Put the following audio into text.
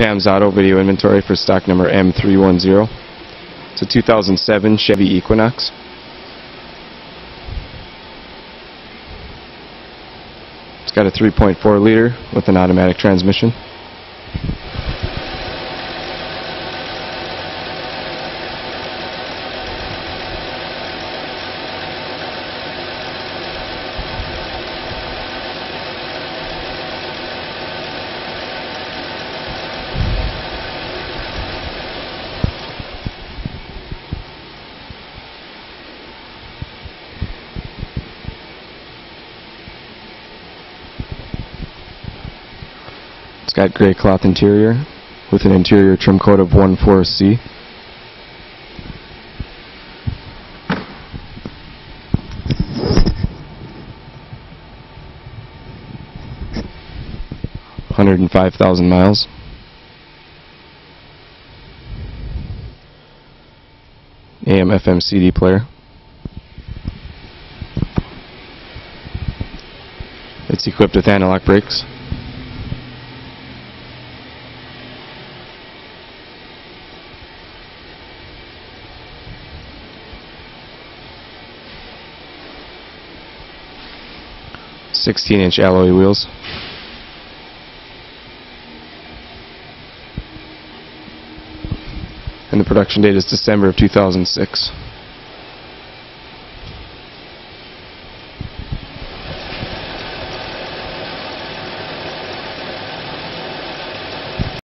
Pam's Auto video inventory for stock number M0310. It's a 2007 Chevy Equinox. It's got a 3.4 liter with an automatic transmission. It's got gray cloth interior with an interior trim coat of 14C. $105,000 miles. AM/FM CD player. It's equipped with anti-lock brakes. .16-inch alloy wheels. And the production date is December of 2006.